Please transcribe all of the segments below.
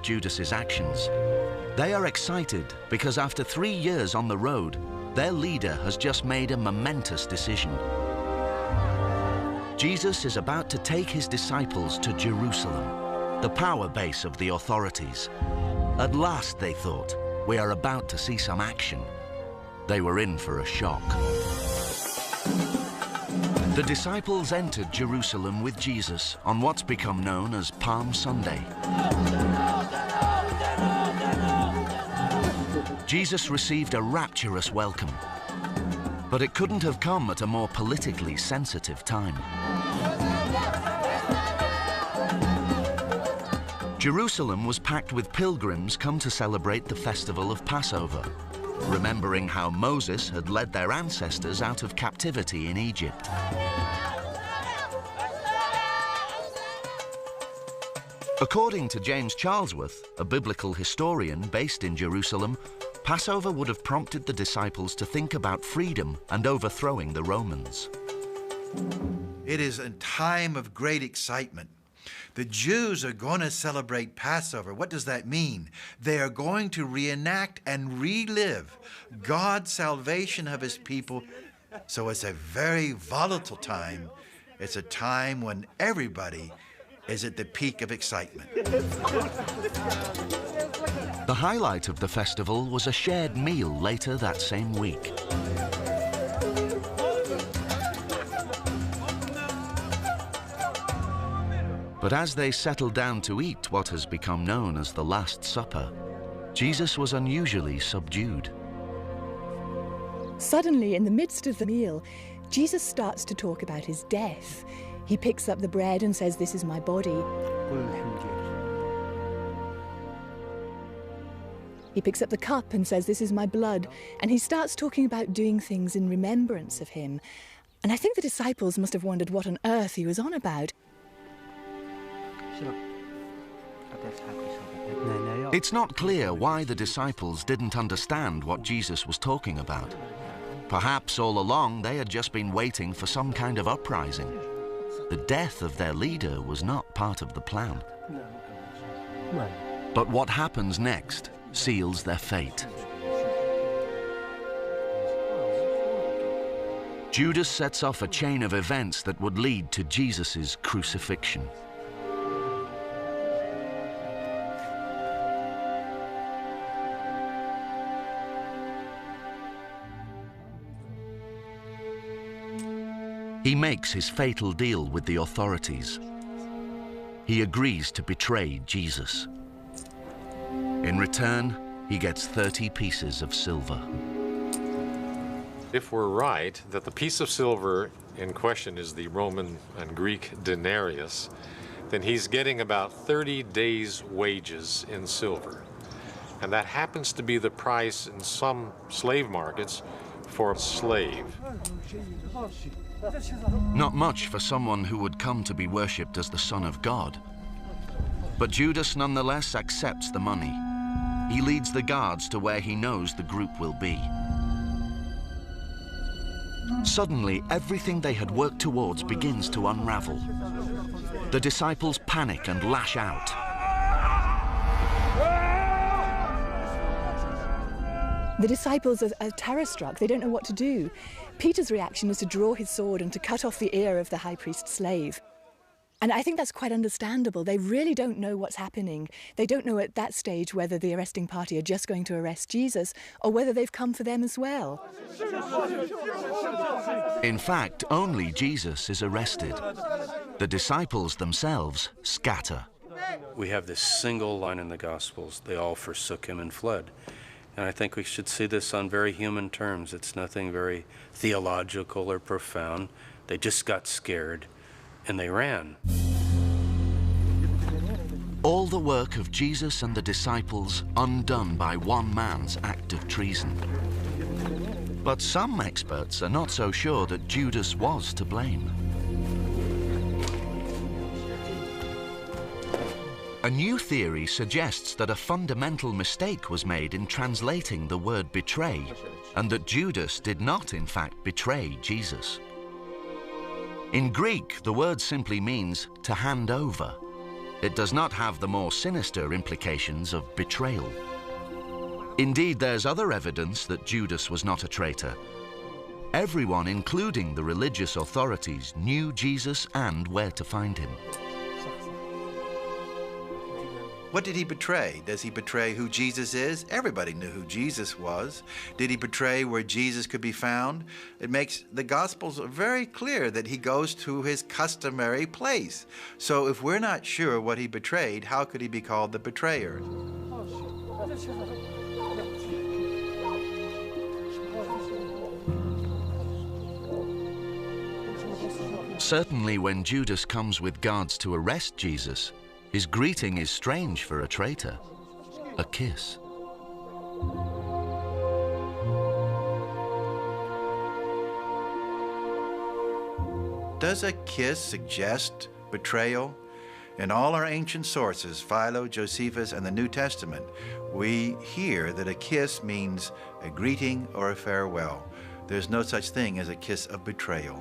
of Judas's actions. They are excited because after 3 years on the road, their leader has just made a momentous decision. Jesus is about to take his disciples to Jerusalem, the power base of the authorities. At last, they thought, we are about to see some action. They were in for a shock. The disciples entered Jerusalem with Jesus on what's become known as Palm Sunday. Jesus received a rapturous welcome, but it couldn't have come at a more politically sensitive time. Jerusalem was packed with pilgrims come to celebrate the festival of Passover, remembering how Moses had led their ancestors out of captivity in Egypt. According to James Charlesworth, a biblical historian based in Jerusalem, Passover would have prompted the disciples to think about freedom and overthrowing the Romans. It is a time of great excitement. The Jews are going to celebrate Passover. What does that mean? They are going to reenact and relive God's salvation of his people. So it's a very volatile time. It's a time when everybody is at the peak of excitement. The highlight of the festival was a shared meal later that same week. But as they settled down to eat what has become known as the Last Supper, Jesus was unusually subdued. Suddenly, in the midst of the meal, Jesus starts to talk about his death. He picks up the bread and says, "This is my body." He picks up the cup and says, "This is my blood." And he starts talking about doing things in remembrance of him. And I think the disciples must have wondered what on earth he was on about. It's not clear why the disciples didn't understand what Jesus was talking about. Perhaps all along they had just been waiting for some kind of uprising. The death of their leader was not part of the plan. But what happens next seals their fate. Judas sets off a chain of events that would lead to Jesus' crucifixion. He makes his fatal deal with the authorities. He agrees to betray Jesus. In return, he gets 30 pieces of silver. If we're right that the piece of silver in question is the Roman and Greek denarius, then he's getting about 30 days' wages in silver. And that happens to be the price in some slave markets for a slave. Not much for someone who would come to be worshipped as the Son of God. But Judas nonetheless accepts the money. He leads the guards to where he knows the group will be. Suddenly, everything they had worked towards begins to unravel. The disciples panic and lash out. The disciples are terror-struck. They don't know what to do. Peter's reaction is to draw his sword and to cut off the ear of the high priest's slave. And I think that's quite understandable. They really don't know what's happening. They don't know at that stage whether the arresting party are just going to arrest Jesus or whether they've come for them as well. In fact, only Jesus is arrested. The disciples themselves scatter. We have this single line in the Gospels: they all forsook him and fled. And I think we should see this on very human terms. It's nothing very theological or profound. They just got scared and they ran. All the work of Jesus and the disciples undone by one man's act of treason. But some experts are not so sure that Judas was to blame. A new theory suggests that a fundamental mistake was made in translating the word betray, and that Judas did not, in fact, betray Jesus. In Greek, the word simply means to hand over. it does not have the more sinister implications of betrayal. Indeed, there's other evidence that Judas was not a traitor. Everyone, including the religious authorities, knew Jesus and where to find him. What did he betray? Does he betray who Jesus is? Everybody knew who Jesus was. Did he betray where Jesus could be found? It makes the Gospels very clear that he goes to his customary place. So if we're not sure what he betrayed, how could he be called the betrayer? Certainly when Judas comes with guards to arrest Jesus, his greeting is strange for a traitor, a kiss. Does a kiss suggest betrayal? In all our ancient sources, Philo, Josephus, and the New Testament, we hear that a kiss means a greeting or a farewell. There's no such thing as a kiss of betrayal.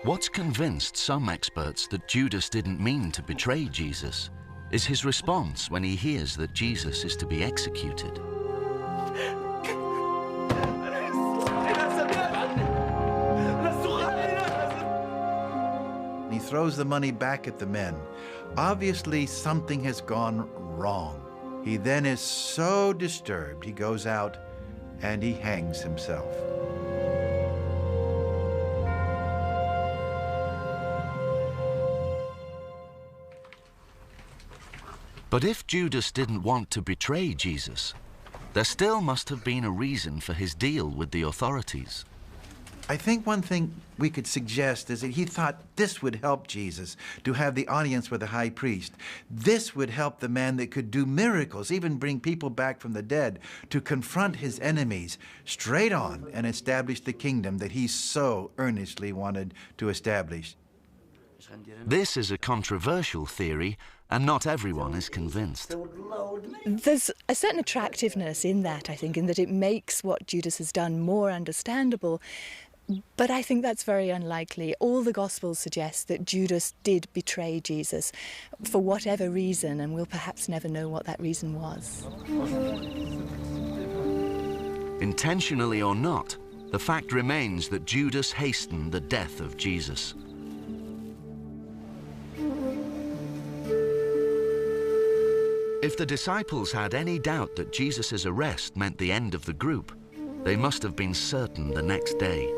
What's convinced some experts that Judas didn't mean to betray Jesus is his response when he hears that Jesus is to be executed. He throws the money back at the men. Obviously, something has gone wrong. He then is so disturbed, he goes out and he hangs himself. But if Judas didn't want to betray Jesus, there still must have been a reason for his deal with the authorities. I think one thing we could suggest is that he thought this would help Jesus to have the audience with the high priest. This would help the man that could do miracles, even bring people back from the dead, to confront his enemies straight on and establish the kingdom that he so earnestly wanted to establish. This is a controversial theory, and not everyone is convinced. There's a certain attractiveness in that, I think, in that it makes what Judas has done more understandable. But I think that's very unlikely. All the Gospels suggest that Judas did betray Jesus for whatever reason, and we'll perhaps never know what that reason was. Intentionally or not, the fact remains that Judas hastened the death of Jesus. If the disciples had any doubt that Jesus' arrest meant the end of the group, they must have been certain the next day.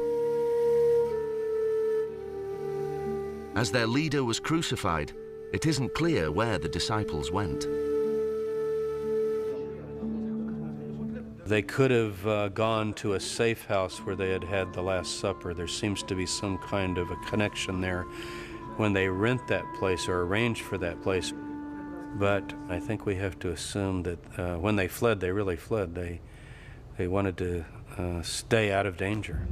As their leader was crucified, it isn't clear where the disciples went. They could have gone to a safe house where they had had the Last Supper. There seems to be some kind of a connection there when they rent that place or arrange for that place. But I think we have to assume that when they fled, they really fled. They wanted to stay out of danger.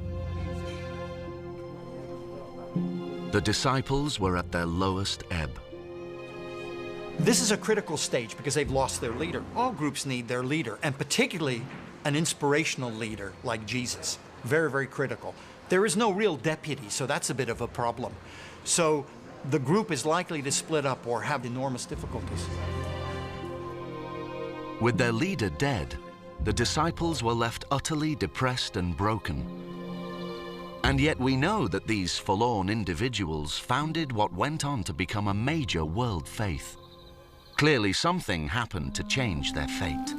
The disciples were at their lowest ebb. This is a critical stage because they've lost their leader. All groups need their leader, and particularly an inspirational leader like Jesus. Very, very critical. There is no real deputy, so that's a bit of a problem. So the group is likely to split up or have enormous difficulties. With their leader dead, the disciples were left utterly depressed and broken. And yet we know that these forlorn individuals founded what went on to become a major world faith. Clearly something happened to change their fate.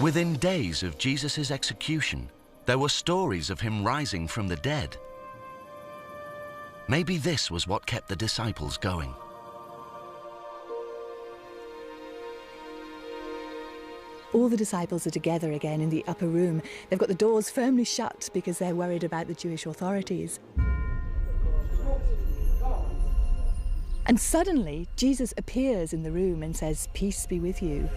Within days of Jesus' execution, there were stories of him rising from the dead. Maybe this was what kept the disciples going. All the disciples are together again in the upper room. They've got the doors firmly shut because they're worried about the Jewish authorities. And suddenly, Jesus appears in the room and says, "Peace be with you."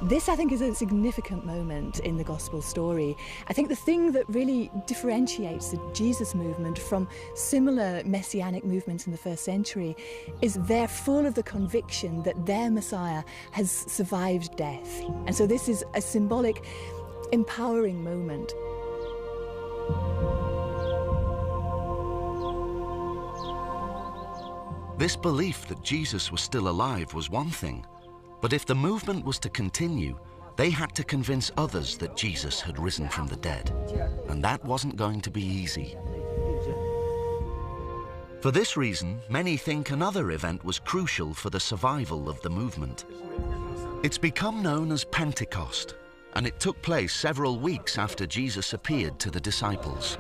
This, I think, is a significant moment in the gospel story. I think the thing that really differentiates the Jesus movement from similar messianic movements in the first century is they're full of the conviction that their Messiah has survived death. And so this is a symbolic, empowering moment. This belief that Jesus was still alive was one thing, but if the movement was to continue, they had to convince others that Jesus had risen from the dead, and that wasn't going to be easy. For this reason, many think another event was crucial for the survival of the movement. It's become known as Pentecost, and it took place several weeks after Jesus appeared to the disciples.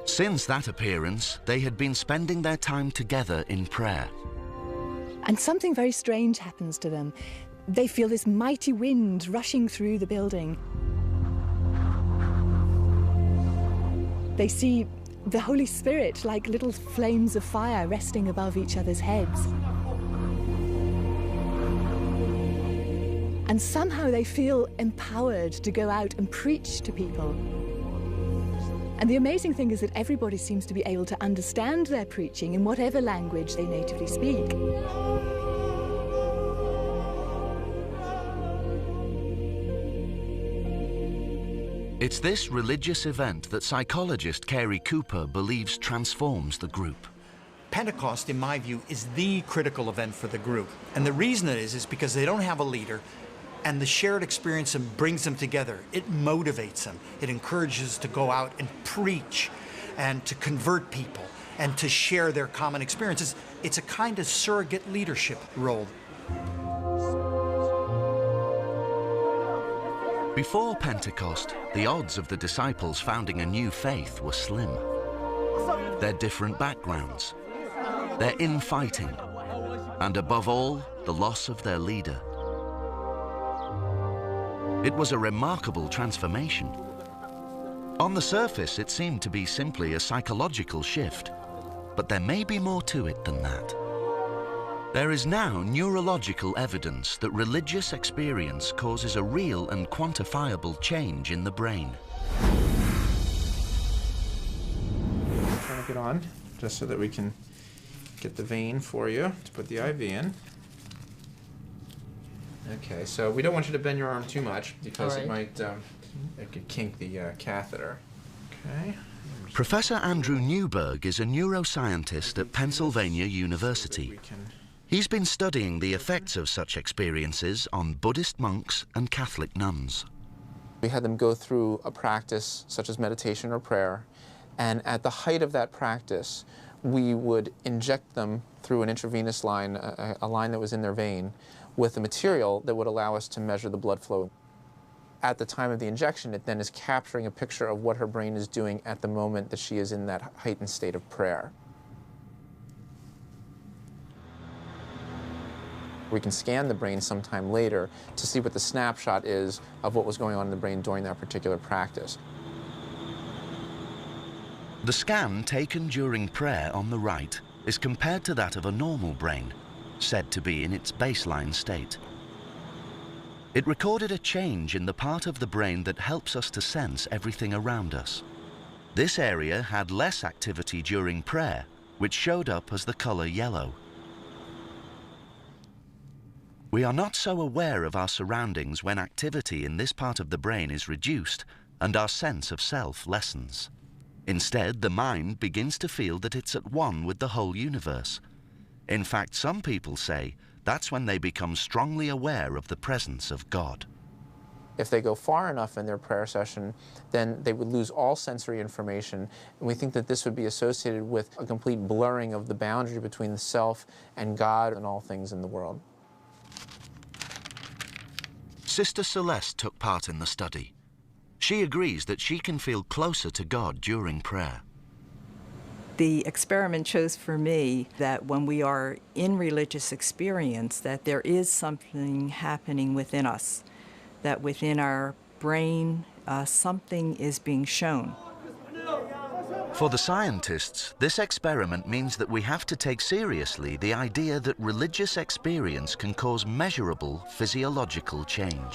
Since that appearance, they had been spending their time together in prayer. And something very strange happens to them. They feel this mighty wind rushing through the building. They see the Holy Spirit like little flames of fire resting above each other's heads. And somehow they feel empowered to go out and preach to people. And the amazing thing is that everybody seems to be able to understand their preaching in whatever language they natively speak. It's this religious event that psychologist Carey Cooper believes transforms the group. Pentecost, in my view, is the critical event for the group. And the reason it is because they don't have a leader, and the shared experience brings them together. It motivates them. It encourages to go out and preach and to convert people and to share their common experiences. It's a kind of surrogate leadership role. Before Pentecost, the odds of the disciples founding a new faith were slim. Their different backgrounds, their infighting, and above all, the loss of their leader. It was a remarkable transformation. On the surface, it seemed to be simply a psychological shift, but there may be more to it than that. There is now neurological evidence that religious experience causes a real and quantifiable change in the brain. Turn it on, just so that we can get the vein for you to put the IV in. Okay, so we don't want you to bend your arm too much because it might it could kink the catheter. Okay. Professor Andrew Newberg is a neuroscientist at Pennsylvania University. He's been studying the effects of such experiences on Buddhist monks and Catholic nuns. We had them go through a practice such as meditation or prayer, and at the height of that practice, we would inject them through an intravenous line, a line that was in their vein, with a material that would allow us to measure the blood flow. At the time of the injection, it then is capturing a picture of what her brain is doing at the moment that she is in that heightened state of prayer. We can scan the brain sometime later to see what the snapshot is of what was going on in the brain during that particular practice. The scan taken during prayer on the right is compared to that of a normal brain, said to be in its baseline state. It recorded a change in the part of the brain that helps us to sense everything around us. This area had less activity during prayer, which showed up as the color yellow. We are not so aware of our surroundings when activity in this part of the brain is reduced and our sense of self lessens. Instead, the mind begins to feel that it's at one with the whole universe. In fact, some people say that's when they become strongly aware of the presence of God. If they go far enough in their prayer session, then they would lose all sensory information. And we think that this would be associated with a complete blurring of the boundary between the self and God and all things in the world. Sister Celeste took part in the study. She agrees that she can feel closer to God during prayer. The experiment shows for me that when we are in religious experience, that there is something happening within us, that within our brain, something is being shown. For the scientists, this experiment means that we have to take seriously the idea that religious experience can cause measurable physiological change.